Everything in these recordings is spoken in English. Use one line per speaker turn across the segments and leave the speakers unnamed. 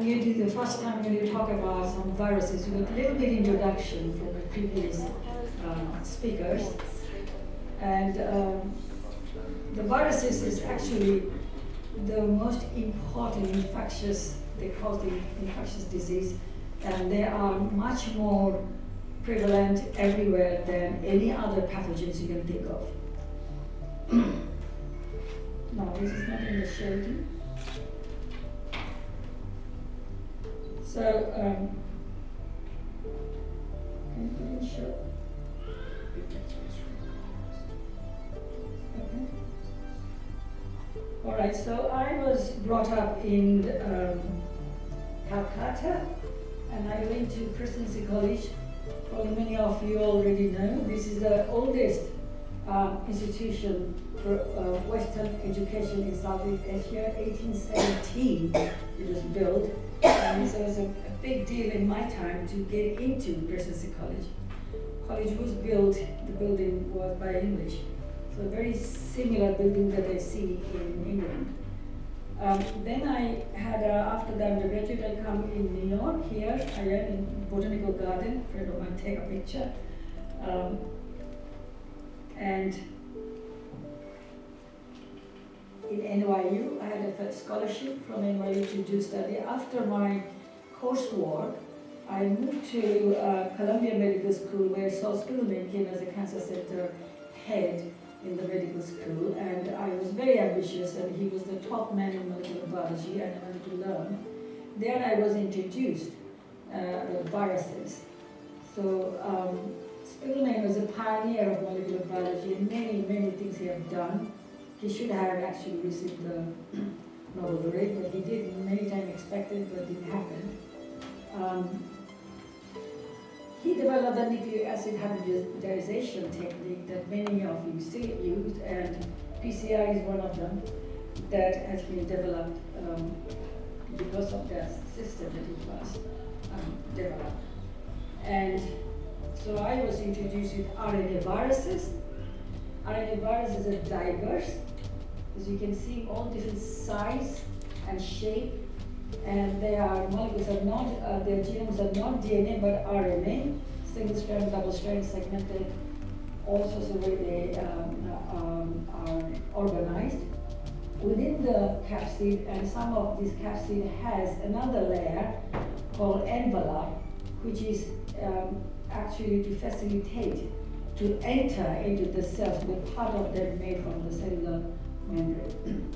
you do the first time when you talk about some viruses, you got a little bit introduction from the previous speakers. And the viruses is actually the most important infectious, they call it infectious disease, and they are much more prevalent everywhere than any other pathogens you can think of. No, this is not in the shading. So, can you show? Okay. All right, so I was brought up in Calcutta, and I went to Presidency College. Probably many of you already know. This is the oldest institution for Western education in Southeast Asia. 1817 it was built, and so it was a big deal in my time to get into Presidency College. College was built, the building was by English. So a very similar building that I see in England. Then I had, after the undergraduate, I come in New York here. I am in Botanical Garden, a friend of mine take a picture. And in NYU, I had a scholarship from NYU to do study. After my coursework, I moved to Columbia Medical School, where Saul Spiegelman came as a cancer center head in the medical school, and I was very ambitious, and he was the top man in molecular biology, and I wanted to learn. There I was introduced to viruses. So Spiegelman was a pioneer of molecular biology, and many things he had done. He should have actually received the Nobel laureate, but he did many times expected, but didn't happen. He developed the nucleic acid hybridization technique that many of you still use, and PCR is one of them that has been developed because of that system that it was developed. And so I was introduced with RNA viruses. RNA viruses are diverse. As you can see, all different size and shape, and their molecules are not, their genomes are not DNA but RNA, single strand, double strand, segmented, all sorts of way they are organized. Within the capsid, and some of this capsid has another layer called envelope, which is actually to facilitate to enter into the cells with part of them made from the cellular membrane.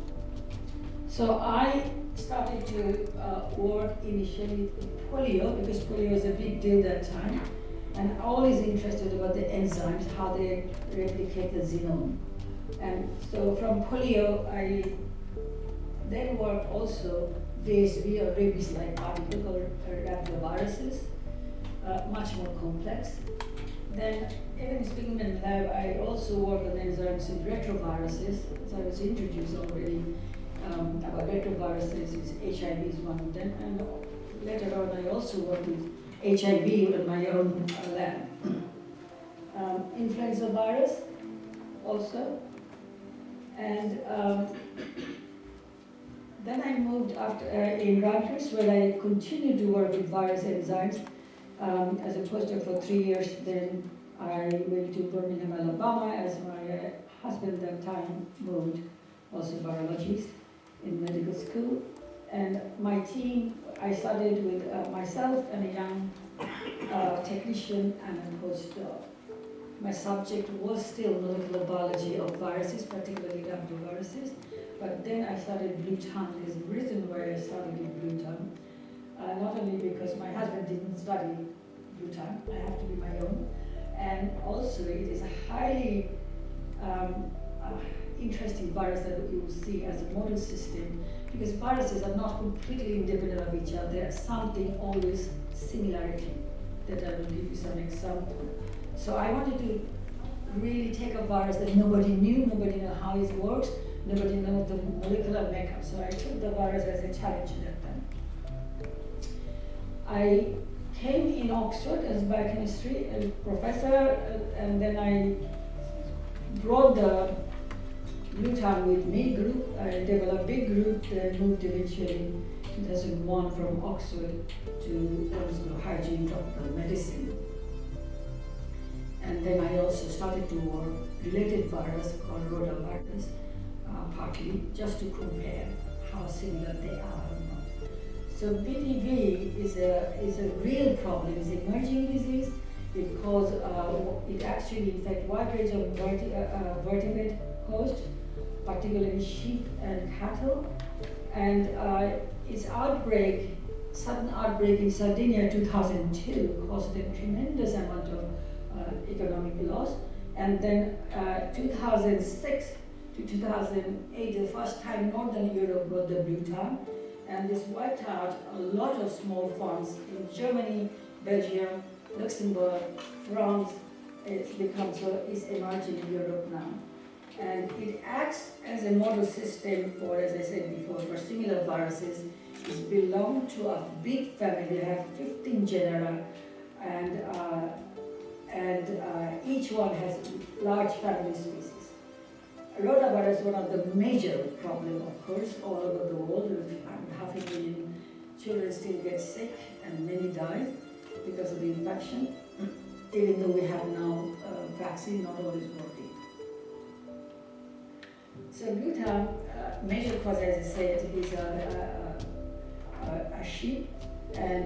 So I started to work initially with polio, because polio was a big deal that time, and always interested about the enzymes, how they replicate the genome. And so from polio, I then worked also VSV or rabies-like particle called rhabdoviruses, much more complex. Then, even in Spiegelman lab, I also work on enzymes in retroviruses. So I was introduced already about retroviruses. HIV is one of them, and later on I also worked with HIV in my own lab. Influenza virus also, and then I moved after in Rutgers, where I continued to work with virus enzymes. As a postdoc for 3 years, then I went to Birmingham, Alabama, as my husband at that time moved, also virologist in medical school. And my team, I studied with myself and a young technician and a postdoc. My subject was still molecular biology of viruses, particularly rhabdoviruses, but then I studied Bluetongue. There's a reason why I started in Bluetongue. Not only because my husband didn't study Bluetongue, I have to be my own, and also it is a highly interesting virus that you will see as a model system, because viruses are not completely independent of each other. There's something always similarity that I will give you some example. So I wanted to really take a virus that nobody knew, nobody knew how it works, nobody knew the molecular makeup. So I took the virus as a challenge at that time. I came in Oxford as biochemistry professor, and then I brought the Bluetongue with me group. I developed a big group that moved eventually 2001 from Oxford to hygiene tropical medicine. And then I also started to work related virus called rotavirus, partly just to compare how similar they are or not. So BDV is a real problem. It's an emerging disease. It actually infects wide range of vertebrate hosts, particularly sheep and cattle. And its sudden outbreak in Sardinia 2002 caused a tremendous amount of economic loss. And then 2006 to 2008, the first time Northern Europe got the blue tongue, and this wiped out a lot of small farms in Germany, Belgium, Luxembourg, France. It's emerging in Europe now. And it acts as a model system for, as I said before, for similar viruses. It belongs to a big family. They have 15 genera, and each one has large family species. Rotavirus is one of the major problems, of course, all over the world. 500,000 children still get sick, and many die because of the infection, even though we have now vaccine, not always working. So blue tongue, major cause, as I said, is a sheep, and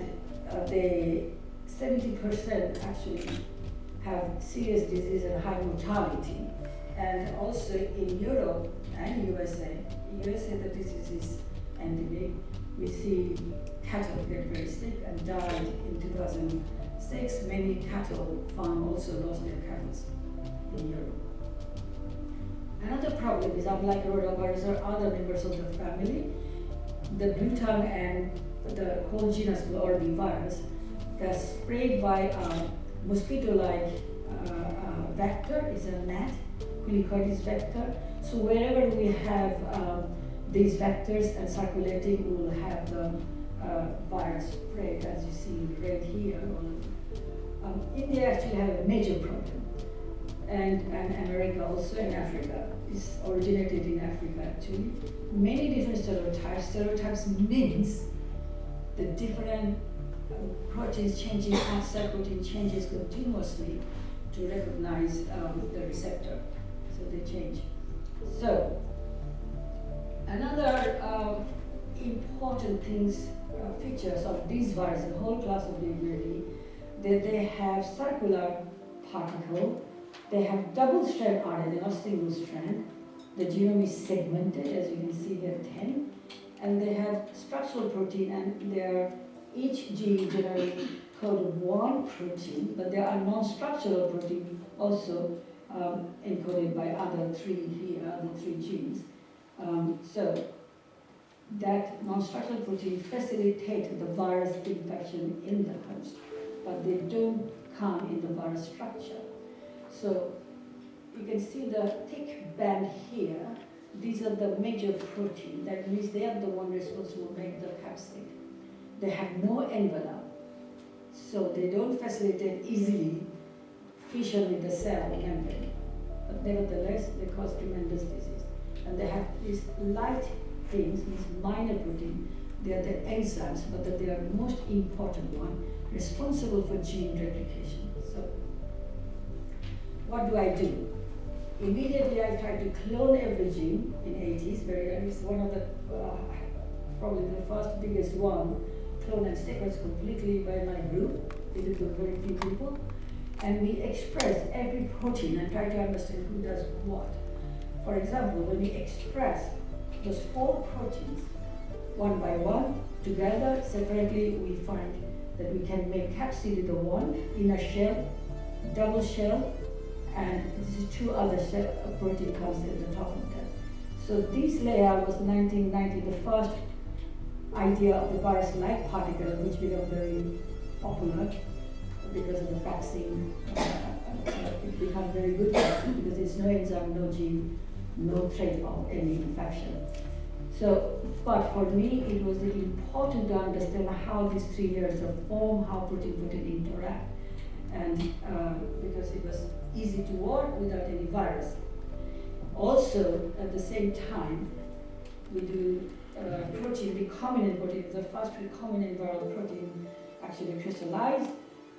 they 70% actually have serious disease and high mortality. And also in Europe and USA the disease is endemic. We see cattle get very sick and died in 2006. Many cattle farms also lost their cattle in Europe. Another problem is, unlike rotavirus or other members of the family, the blue tongue and the whole genus OBE virus, they're sprayed by a mosquito-like vector. Is a gnat, Culicoides vector. So wherever we have these vectors and circulating, we will have the virus spread, as you see right here. India actually have a major problem, and America also, and Africa. It's originated in Africa actually. Many different stereotypes. Stereotypes means the different proteins changing, outside protein changes continuously to recognize the receptor. So they change. So another important features of these viruses, the whole class of BBSRC, that they have circular particle, they have double-strand RNA, not single strand. The genome is segmented, as you can see here, 10, and they have structural protein, and each gene generally code one protein, but there are non-structural protein also encoded by other three genes. So that non-structural protein facilitates the virus infection in the host, but they don't come in the virus structure. So you can see the thick band here. These are the major protein. That means they are the one responsible to make the capsid. They have no envelope, so they don't facilitate easily fission with the cell membrane. But nevertheless, they cause tremendous disease. And they have these light things, these minor protein. They are the enzymes, but they are the most important one, responsible for gene replication. So what do I do? Immediately I tried to clone every gene in 80s. It's one of the, probably the first biggest one, clone and sequence completely by my group. We did with very few people. And we express every protein and try to understand who does what. For example, when we express those 4 proteins, one by one, together, separately, we find that we can make capsid with the one inner shell, double shell, and this is 2 other protein comes at the top of that. So this layer was 1990, the first idea of the virus-like particle, which became very popular because of the vaccine. It became very good because there's no enzyme, no gene, no threat of any infection. So, but for me, it was important to understand how these 3 layers are formed, how protein interact, and because it was easy to work without any virus. Also, at the same time, we do protein, recombinant protein, the first recombinant viral protein actually crystallized,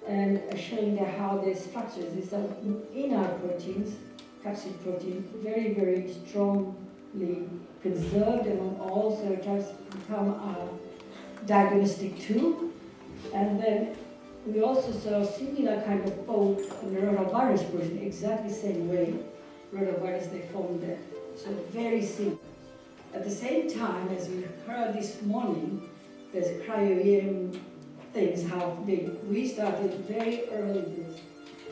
and showing how the structures, these are inner proteins, capsid protein, very, very strongly conserved among all, so it has become a diagnostic tool. And then we also saw similar kind of fold in the rotavirus protein, exactly same way, rotavirus, they formed that. So very similar. At the same time, as we heard this morning, there's cryo-EM things, how big. We started very early this.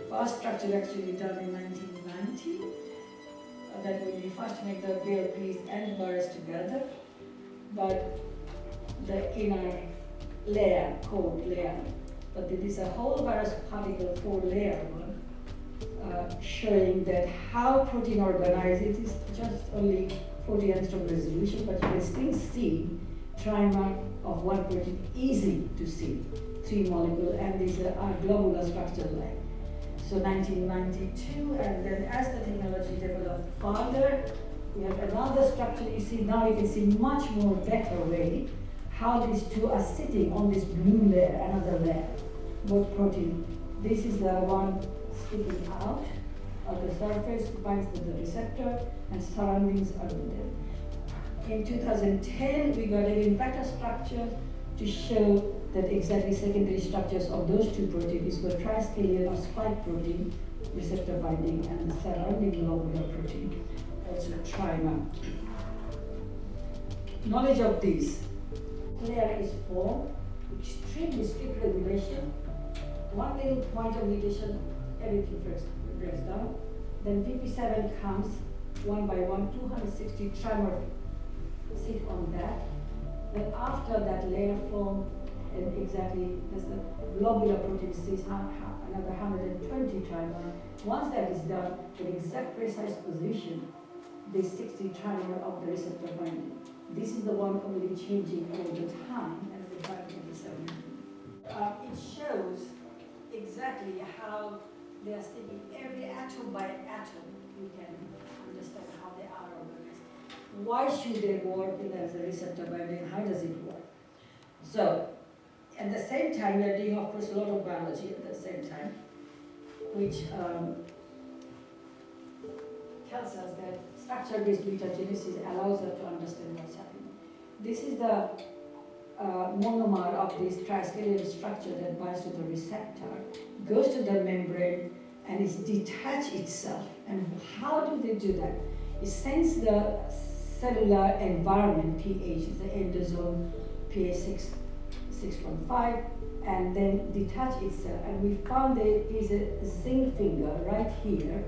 First structure actually done in 1990. That when we first make the VLPs and virus together, but the inner layer, cold layer, but it is a whole virus particle 4-layer one, showing that how protein organized. It is just only 40 angstrom resolution, but you can still see trimer of one protein, easy to see, 3 molecule, and these are globular structure like. So 1992, and then as the technology developed further, we have another structure. You see now you can see much more better way how these two are sitting on this blue layer, another layer, both protein. This is the one sticking out of the surface, binds to the receptor, and surroundings are with them. In 2010, we got even better structure to show that exactly secondary structures of those two proteins were triskelion or spike protein, receptor binding, and the surrounding globular protein, also trimer. Knowledge of this. Layer is formed, extremely strict regulation. One little point of mutation, everything breaks down. Then VP7 comes one by one, 260 trimer sit on that. Then after that layer form, and exactly as the globular protein sees another 120 trimer. Once that is done, the exact precise position, the 60 trimer of the receptor binding. This is the one only changing all the time as the 527. It shows exactly how they are sticking every atom by atom. You can understand how they are organized. Why should they work as a receptor binding? How does it work? So, at the same time, we are doing, of course, a lot of biology at the same time, which tells us that structure-based mutagenesis allows us to understand what's happening. This is the monomer of this triskelion structure that binds to the receptor, goes to the membrane, and is detached itself. And how do they do that? It sends the cellular environment, pH, the endosome, pH 6.5, and then detach itself. And we found there is a zinc finger right here,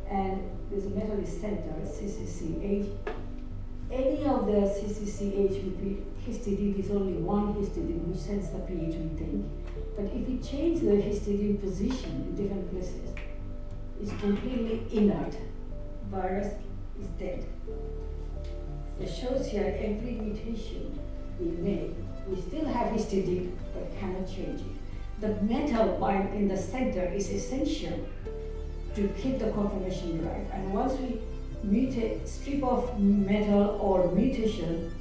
and there's a metal center, CCCH. Any of the CCCH would be histidine, is only one histidine, which sends the pH, we think. But if we change the histidine position in different places, it's completely inert. Virus is dead. It shows here every mutation we make. We still have histidine, but cannot change it. The metal bind in the center is essential to keep the conformation right. And once we mutate, strip off metal or mutation,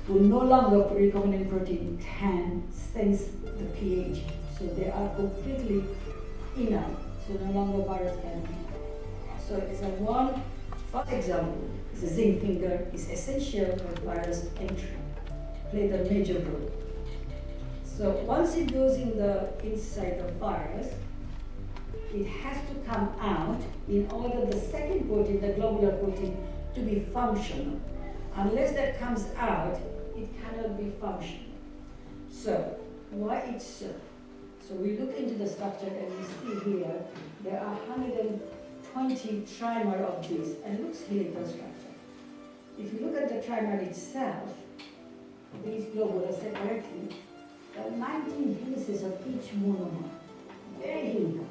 will no longer recombinant protein can sense the pH. So they are completely inert. So no longer virus can be. So it's a one. First example is the zinc finger is essential for virus entry. Play the major role. So once it goes in the inside the virus, it has to come out in order the second protein, the globular protein, to be functional. Unless that comes out, it cannot be functional. So why it's so? So we look into the structure and we see here there are 120 trimer of this, and it looks helical structure. If you look at the trimer itself, these globular separately, there are 19 helices of each monomer, very helical.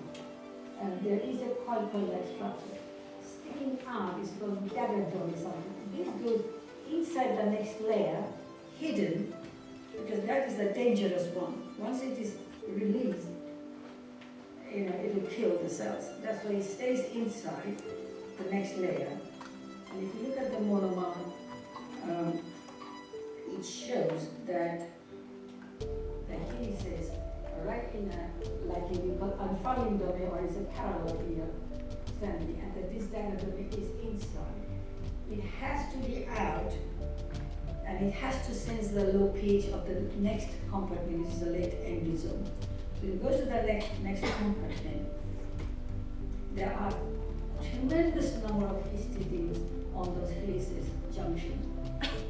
And there is a coil-like structure. Sticking out is called dagger or something. This goes inside the next layer, hidden, because that is the dangerous one. Once it is released, it will kill the cells. That's why it stays inside the next layer. And if you look at the monomer falling domain or is a parallel here, standing, and that this dagger domain is inside. It has to be out, and it has to sense the low pitch of the next compartment, which is the late endosome. So it goes to the next compartment. There are tremendous number of histidines on those helices junctions.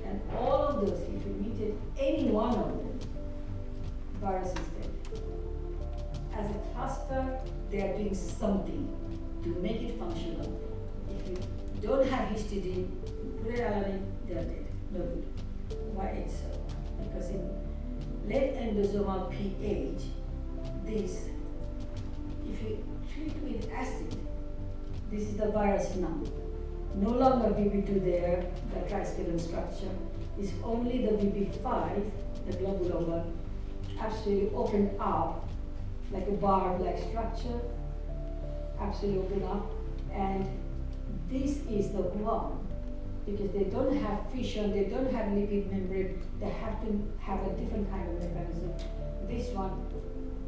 And all of those, if you mutate any one of them, virus is dead. As a cluster, they are doing something to make it functional. If you don't have histidine, put it alanine, they are dead. No good. Why it's so? Because in late endosomal pH, this, if you treat with acid, this is the virus now. No longer BB2 there, the triskeleton structure. It's only the BB5, the globular one, absolutely opened up like a barb-like structure, absolutely open up. And this is the one, because they don't have fission, they don't have lipid membrane, they have to have a different kind of mechanism. This one,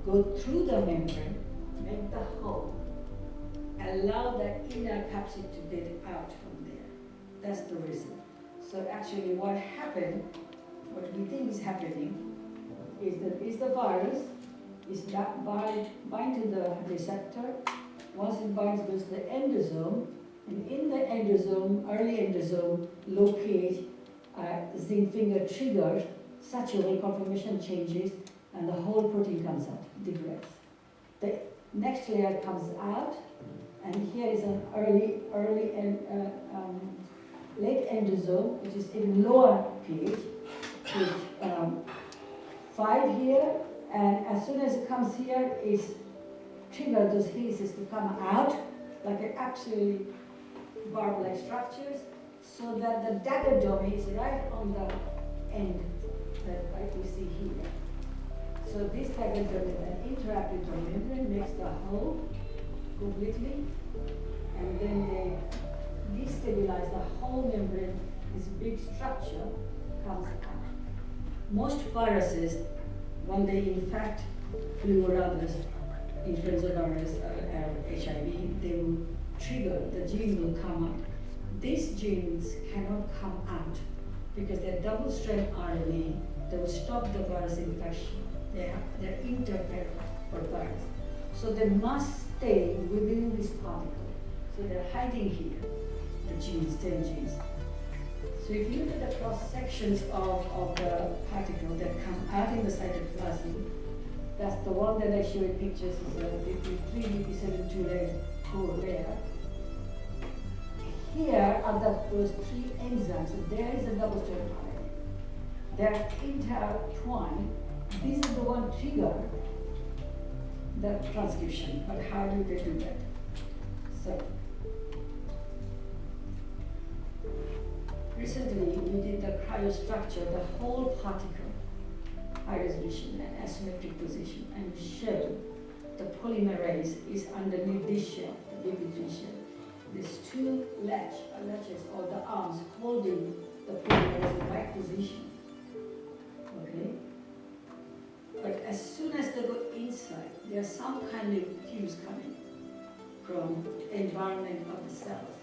go through the membrane, make the hole, allow the inner capsid to get out from there. That's the reason. So actually what happened, what we think is happening, is the virus is bind to the receptor. Once it binds, goes to the endosome, and in the endosome, early endosome, low pH, zinc finger triggers, satural conformation changes, and the whole protein comes out, degrades. The next layer comes out, and here is an early and late endosome, which is in lower pH, with 5 here, and as soon as it comes here, is trigger those helices to come out like an absolutely barb-like structures, so that the dagger domain is right on the end that we see here. So this dagger domain then interacts with the membrane, makes the hole completely, and then they destabilize the whole membrane. This big structure comes out. Most viruses, when they infect flu or others, influenza virus or HIV, they will trigger, the gene will come out. These genes cannot come out because they're double-strand RNA. They will stop the virus infection. They're interfering for virus. So they must stay within this particle. So they're hiding here, the genes, 10 genes. So if you look at the cross sections of the particle that come out in the cytoplasm, that's the one that I showed in pictures, is a BP3, BP7 layer core layer. Here are those 3 enzymes. So there is a double-strand RNA. They're intertwined. These are the one trigger the transcription, but how do they do that? So, recently we did the cryostructure, the whole particle, high resolution and asymmetric position, and showed the polymerase is underneath this shell, the BB3 shell. There's 2 latches or the arms holding the polymerase in the right position. Okay? But as soon as they go inside, there's some kind of cues coming from the environment of the cells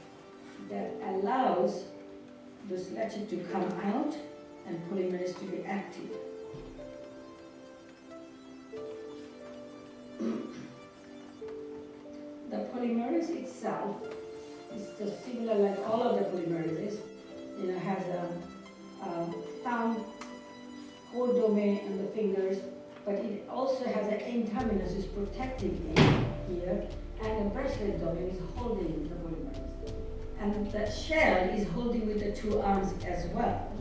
that allows those latches to come out and polymerase to be active. The polymerase itself is just similar like all of the polymerases. Has a thumb, core domain, and the fingers, but it also has an N-terminus is protecting it here, and a bracelet domain is holding the polymerase. And the shell is holding with the 2 arms as well.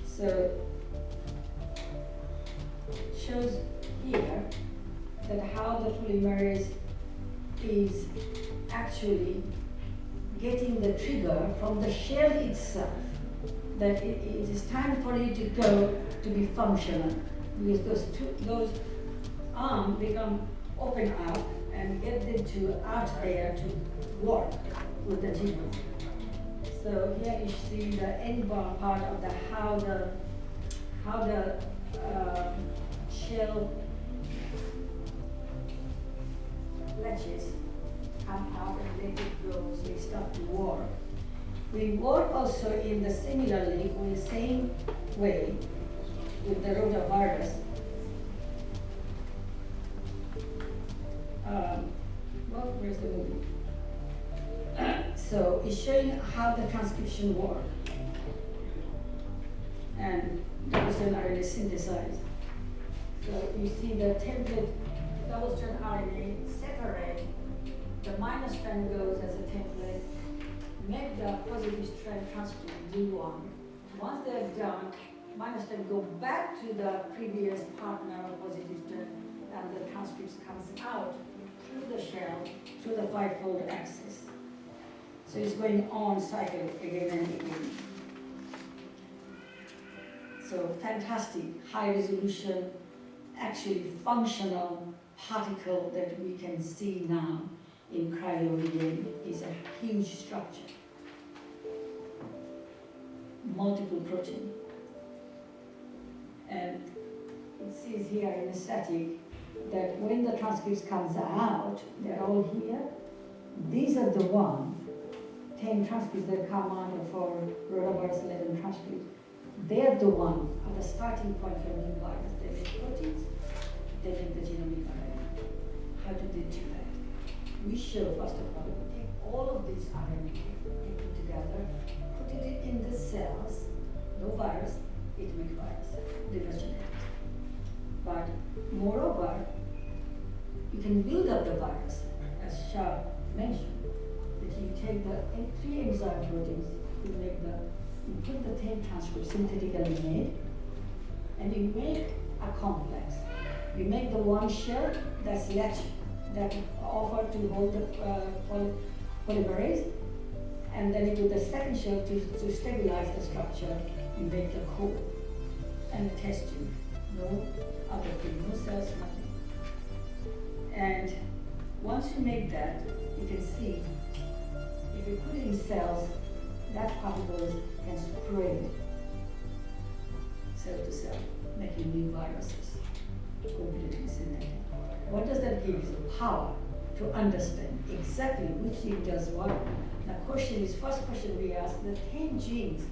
So it shows here that how the polymerase is actually getting the trigger from the shell itself, that it is time for it to go to be functional, because those arms become open up and get them to out there to work with the genome. So here you see the end bar part of the how the shell latches come out and let it go, so we start to work. We work also in the similarly, in the same way with the rotavirus. Well, where's the movie? So it's showing how the transcription works. And double-strand RNA synthesized. So you see the template double-strand RNA separate. The minus strand goes as a template. Make the positive strand transcript do one. Once they're done, minus strand go back to the previous partner of positive strand, and the transcripts comes out through the shell, through the five-fold axis. So it's going on cycle again and again. So fantastic, high resolution, actually functional particle that we can see now in cryo-EM is a huge structure. Multiple protein. And it says here in the static that when the transcripts comes out, they're all here. These are the 10 transcripts that come out for rotavirus 11 transcripts. They're the one at the starting point for new virus. They make proteins, they make the genomic RNA. How do they do that? We show, first of all, we take all of these RNA, take them together, put it in the cells, no virus, it makes virus, different genetics. But moreover, you can build up the virus, as Shah mentioned, that you take the 3 enzyme proteins, you put the 10 transcripts synthetically made, and you make a complex. You make the one shell that's latch, that offer to hold the polymerase, and then you do the second shell to stabilize the structure. You make the core and the test tube. No other thing, no cells, nothing. And once you make that, you can see if you put it in cells, that particles can spread cell to cell, making new viruses, completely synthetic. What does that give you? The power to understand exactly which gene does what. The question is, first question we ask, the 10 genes,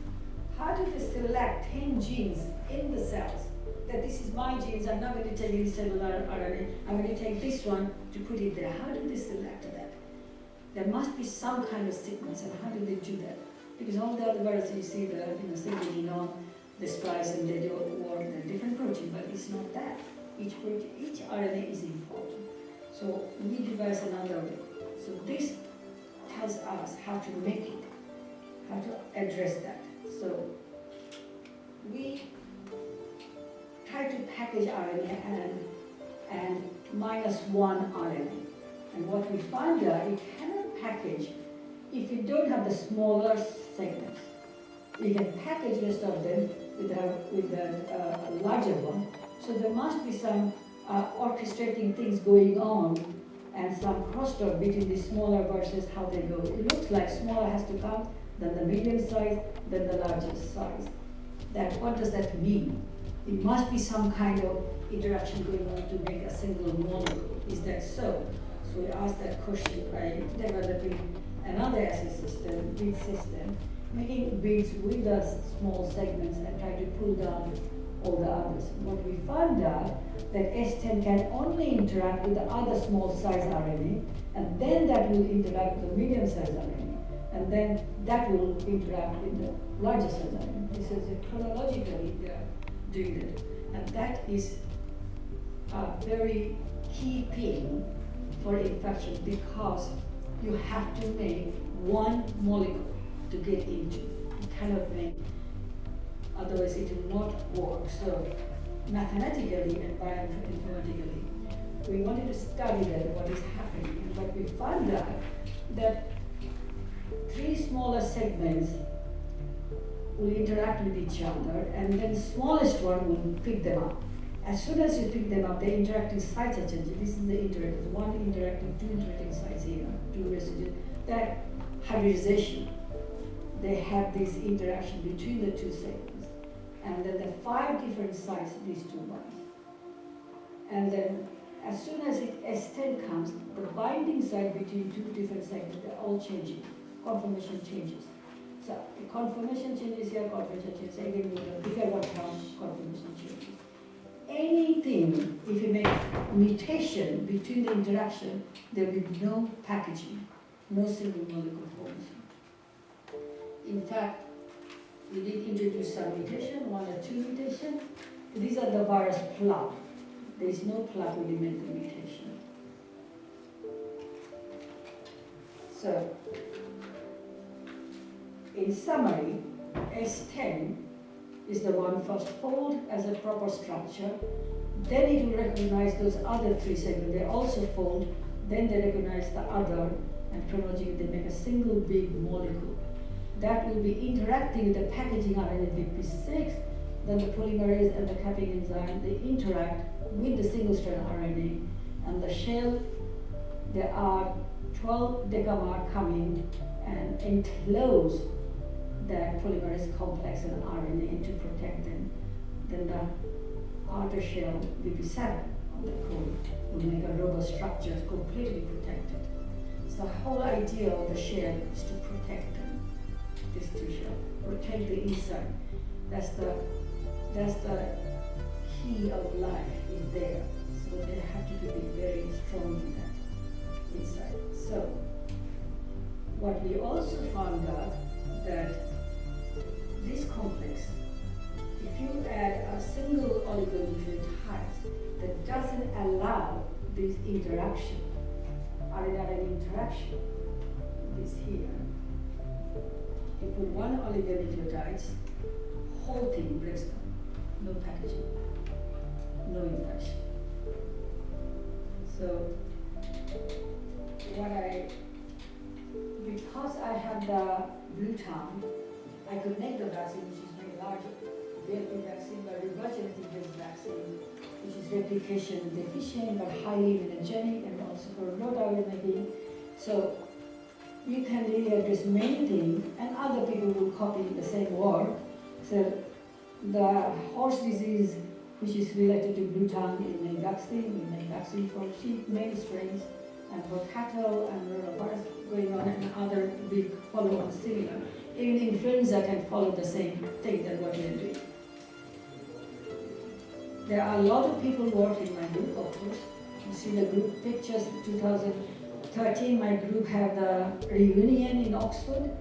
how do they select 10 genes in the cells? That this is my genes, I'm not going to take any cellular RNA, I'm going to take this one to put it there. How do they select that? There must be some kind of sequence, and how do they do that? Because all the other viruses, you see the single genome, the splice, and they do work in a different protein, but it's not that. Each protein, each RNA is important. So we devise another way. So this tells us how to make it, how to address that. So we try to package RNA and -1 RNA. And what we find out, it cannot package if you don't have the smaller segments. You can package the rest of them with a larger one. So there must be some orchestrating things going on and some crosstalk between the smaller versus how they go. It looks like smaller has to come, then the medium size, then the largest size. What does that mean? It must be some kind of interaction going on to make a single molecule. Is that so? So we asked that question by developing another assay system, bead system, making beads with the small segments and try to pull down all the others. What we found out that S10 can only interact with the other small size RNA, and then that will interact with the medium size RNA, and then that will interact with the larger size RNA. This is chronologically we are doing that, and that is a very key thing for infection, because you have to make one molecule to get into. You cannot make, otherwise it will not work. So mathematically and bioinformatically, we wanted to study that, what is happening. But we found out that 3 smaller segments will interact with each other, and then the smallest one will pick them up. As soon as you pick them up, the interacting sites are changing. This is the interacting, 1 interacting, 2 interacting sites here, 2 residues. That hybridization, they have this interaction between the 2 segments. And then the 5 different sites, these 2 ones. And then as soon as S10 comes, the binding site between two different segments, they're all changing. Conformation changes. So the conformation changes here, conformation changes. Again, with the bigger one counts, conformation changes. Anything, if you make mutation between the interaction, there will be no packaging, no single molecule formation. In fact, we did introduce some mutation, 1 or 2 mutation. These are the virus plug. There is no plug element mutation. So, in summary, S10 is the one first fold as a proper structure, then it will recognize those other 3 segments, they also fold, then they recognize the other, and chronologically they make a single big molecule. That will be interacting with the packaging RNA BP6, then the polymerase and the capping enzyme, they interact with the single strand RNA, and the shell, there are 12 decamer coming and enclose that polymerase complex and RNA to protect them. Then the outer shell, BP7 on the code, will make a robust structure completely protected. So the whole idea of the shell is to protect them. These 2 shells, protect the inside. That's the key of life is there. So they have to be very strong in that inside. So what we also found out that this complex, if you add a single oligonucleotide that doesn't allow this interaction, RNA interaction, this here, you put 1 oligonucleotide, whole thing breaks down. No packaging, no infection. So, because I have the blue tongue, I could make the vaccine which is very larger. VLP vaccine, the reverse genetic-based vaccine, which is replication deficient but highly immunogenic and also for rotavirus. So, you can really address many things, and other people will copy the same work. So the horse disease, which is related to blue tongue, we make vaccine for sheep, many strains, and for cattle and rotavirus going on, and other big follow-on similar. Even influenza can follow the same thing that what we are doing. There are a lot of people working in my group, of course. You see the group pictures, 2013, my group had the reunion in Oxford,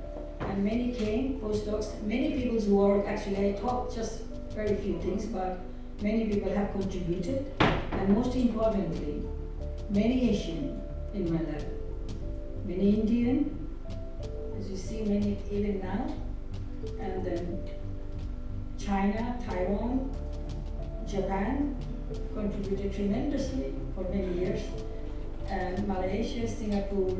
and many came, postdocs. Many people's work, actually I talked just very few things, but many people have contributed, and most importantly, many Asian in my lab, many Indian, as you see many even now, and then China, Taiwan, Japan contributed tremendously for many years, and Malaysia, Singapore,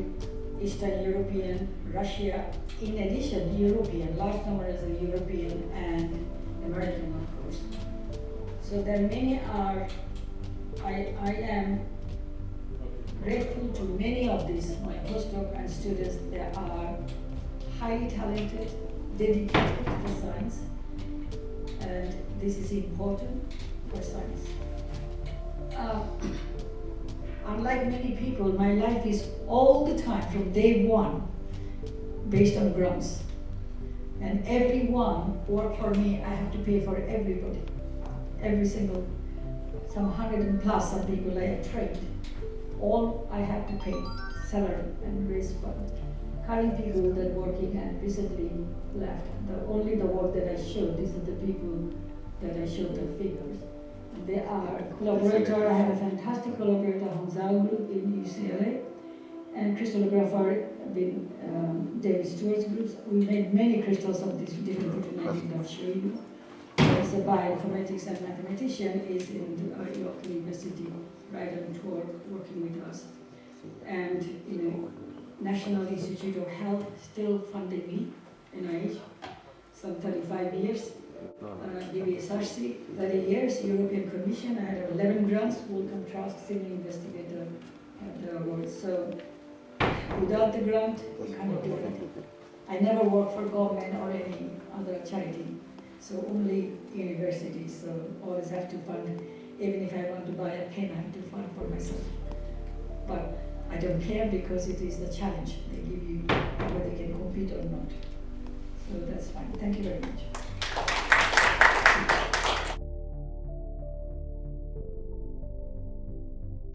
Eastern European, Russia, in addition, European, large numbers of European and American, of course. So there many are, I am grateful to many of these, my postdoc and students. They are highly talented, dedicated to science, and this is important for science. Unlike many people, my life is all the time from day one based on grants. And everyone work for me, I have to pay for everybody. Every single, some 100 and plus some people I have trained. All I have to pay, salary and raise fund. Current people that working and recently left. Only the work that I showed, these are the people that I showed the figures. They are collaborator, I have a fantastic collaborator, Hongzhao group in UCLA, and crystallographer in David Stewart's groups. We made many crystals of these different proteins I'll show you. There's a bioinformatics and mathematician is in York University, right on tour, working with us. And National Institute of Health still funding me, NIH, some 35 years. BBSRC, 30 years, European Commission, I had 11 grants, Wellcome Trust, Senior Investigator at the award. So without the grant, we cannot do anything. I never worked for government or any other charity, so only universities, so always have to fund Even if I want to buy a pen, I have to fund for myself. But I don't care because it is the challenge. They give you whether they can compete or not. So that's fine. Thank you very much.